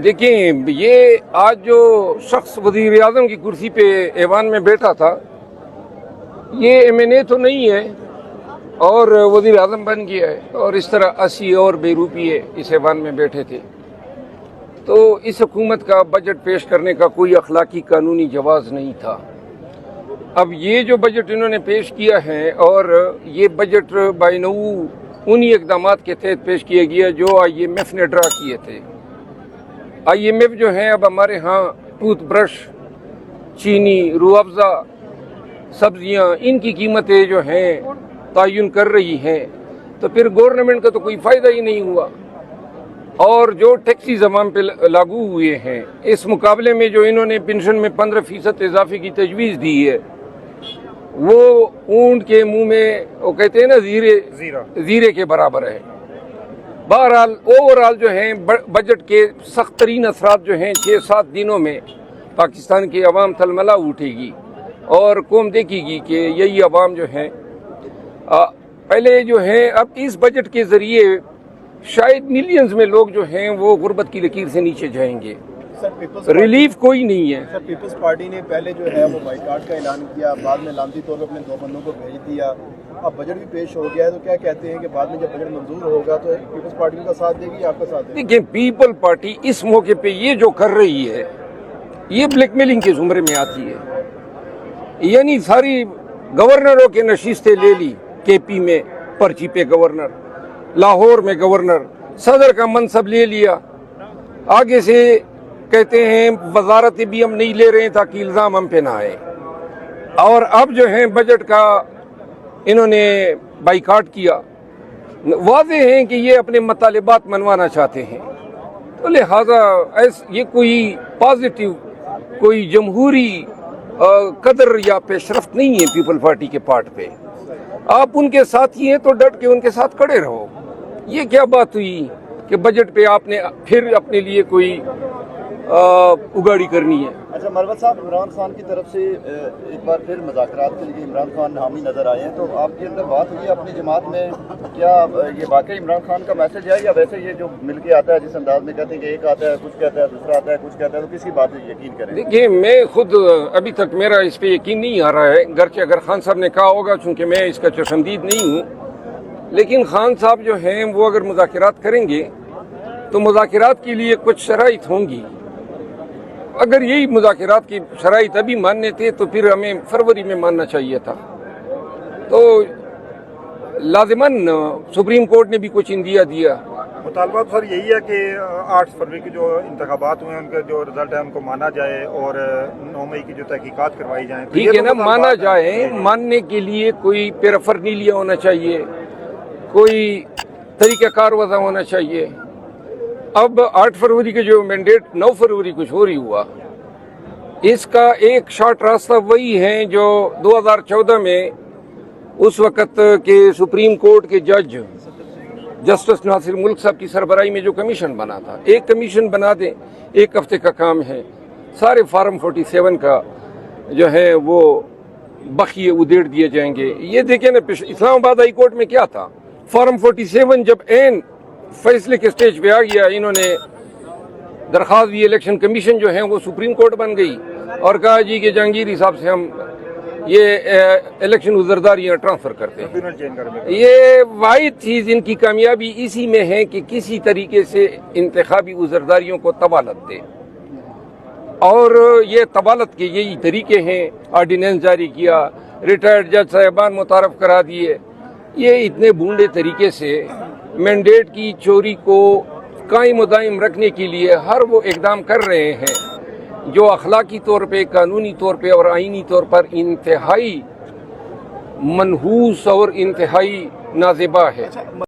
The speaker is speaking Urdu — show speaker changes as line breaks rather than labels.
دیکھیں، یہ آج جو شخص وزیر اعظم کی کرسی پہ ایوان میں بیٹھا تھا، یہ ایم این اے تو نہیں ہے اور وزیر اعظم بن گیا ہے، اور اس طرح 80 اور بے روپیے اس ایوان میں بیٹھے تھے. تو اس حکومت کا بجٹ پیش کرنے کا کوئی اخلاقی قانونی جواز نہیں تھا. اب یہ جو بجٹ انہوں نے پیش کیا ہے، اور یہ بجٹ بائنو انہی اقدامات کے تحت پیش کیا گیا جو آئی ایم ایف نے ڈرا کیے تھے. آئی ایم ایف جو ہے اب ہمارے ہاں ٹوتھ برش، چینی، روح افزا، سبزیاں، ان کی قیمتیں جو ہیں تعین کر رہی ہیں، تو پھر گورنمنٹ کا تو کوئی فائدہ ہی نہیں ہوا. اور جو ٹیکسیز عوام پہ لاگو ہوئے ہیں، اس مقابلے میں جو انہوں نے پنشن میں 15% اضافے کی تجویز دی ہے، وہ اونٹ کے منہ میں وہ کہتے ہیں نا زیرے کے برابر ہے. بہرحال اوورال جو ہیں بجٹ کے سخت ترین اثرات جو ہیں 6-7 دنوں میں پاکستان کی عوام تلملا اٹھے گی، اور قوم دیکھے گی کہ یہی عوام جو ہیں پہلے جو ہیں اب اس بجٹ کے ذریعے شاید ملینز میں لوگ جو ہیں وہ غربت کی لکیر سے نیچے جائیں گے. ریلیف کوئی نہیں ہے.
سر، پیپلز پارٹی نے پہلے جو ہے وہ بائیکاٹ کا اعلان کیا، بعد میں علامتی طور پر اپنے 2 بندوں کو بھیج دیا. اب بجٹ بھی پیش ہو گیا ہے، تو کیا کہتے ہیں کہ بعد میں جب بجٹ منظور ہوگا تو پیپلز پارٹی کا ساتھ دے گی یا آپ کا ساتھ دے گی؟
دیکھیں، پیپل پارٹی اس موقع پہ یہ جو کر رہی ہے، یہ بلیک میلنگ کے زمرے میں آتی ہے. یعنی ساری گورنروں کے نشستیں لے لی، کے پی میں پرچی پہ گورنر، لاہور میں گورنر، صدر کا منصب لے لیا. آگے سے کہتے ہیں وزارتیں بھی ہم نہیں لے رہے ہیں تاکہ الزام ہم پہ نہ آئے. اور اب جو ہے بجٹ کا انہوں نے بائیکاٹ کیا. واضح ہے کہ یہ اپنے مطالبات منوانا چاہتے ہیں. تو لہٰذا یہ کوئی پازیٹیو، کوئی جمہوری قدر یا پیش رفت نہیں ہے پیپل پارٹی کے پارٹ پہ. آپ ان کے ساتھ ہی ہیں تو ڈٹ کے ان کے ساتھ کھڑے رہو. یہ کیا بات ہوئی کہ بجٹ پہ آپ نے پھر اپنے لیے کوئی اگاڑی کرنی ہے؟
اچھا مروت صاحب، عمران خان کی طرف سے ایک بار پھر مذاکرات کے لیے عمران خان حامی نظر آئے ہیں، تو آپ کے اندر بات ہوئی ہے اپنی جماعت میں، کیا یہ واقعی عمران خان کا میسج ہے یا ویسے یہ جو مل کے آتا ہے جس انداز میں کہتے ہیں کہ ایک آتا ہے کچھ کہتا ہے، دوسرا آتا ہے کچھ کہتا ہے، تو کس کی بات پہ یقین کریں؟
دیکھیے، میں خود ابھی تک میرا اس پہ یقین نہیں آ رہا ہے، گرچہ اگر خان صاحب نے کہا ہوگا، چونکہ میں اس کا چشمدید نہیں ہوں. لیکن خان صاحب جو ہیں وہ اگر مذاکرات کریں گے تو مذاکرات کے لیے کچھ شرائط ہوں گی. اگر یہی مذاکرات کی شرائط ابھی ماننے تھے تو پھر ہمیں فروری میں ماننا چاہیے تھا. تو لازماً سپریم کورٹ نے بھی کچھ اندیا دیا.
مطالبات سر یہی ہے کہ 8 فروری کے جو انتخابات ہوئے ہیں ان کا جو رزلٹ ہے ان کو مانا جائے، اور 9 مئی کی جو تحقیقات کروائی جائیں.
ٹھیک ہے نا، مانا جائے. ماننے کے لیے کوئی پیرفر نہیں لیا ہونا چاہیے، کوئی طریقہ کار وضع ہونا چاہیے. اب 8 فروری کے جو مینڈیٹ 9 فروری کو چوری ہوا، اس کا ایک شارٹ راستہ وہی ہے جو 2014 میں اس وقت کے سپریم کورٹ کے جج جسٹس ناصر ملک صاحب کی سربراہی میں جو کمیشن بنا تھا. ایک کمیشن بنا دیں، 1 ہفتے کا کام ہے، سارے فارم 47 کا جو ہے وہ بخیے ادھیڑ دیے جائیں گے. یہ دیکھیں نا، اسلام آباد ہائی کورٹ میں کیا تھا، فارم 47 جب عین فیصلے کے سٹیج پہ آ گیا، انہوں نے درخواست دی، الیکشن کمیشن جو ہے وہ سپریم کورٹ بن گئی، اور کہا جی کہ جہانگیری صاحب سے ہم یہ الیکشن عذرداریاں ٹرانسفر کرتے ہیں. یہ واحد چیز ان کی کامیابی اسی میں ہے کہ کسی طریقے سے انتخابی عذرداریوں کو طوالت دے. اور یہ طوالت کے یہی طریقے ہیں، آرڈیننس جاری کیا، ریٹائرڈ جج صاحبان متعارف کرا دیے. یہ اتنے بونڈے طریقے سے مینڈیٹ کی چوری کو قائم و دائم رکھنے کے لیے ہر وہ اقدام کر رہے ہیں جو اخلاقی طور پہ، قانونی طور پہ اور آئینی طور پر انتہائی منحوس اور انتہائی نازیبا ہے.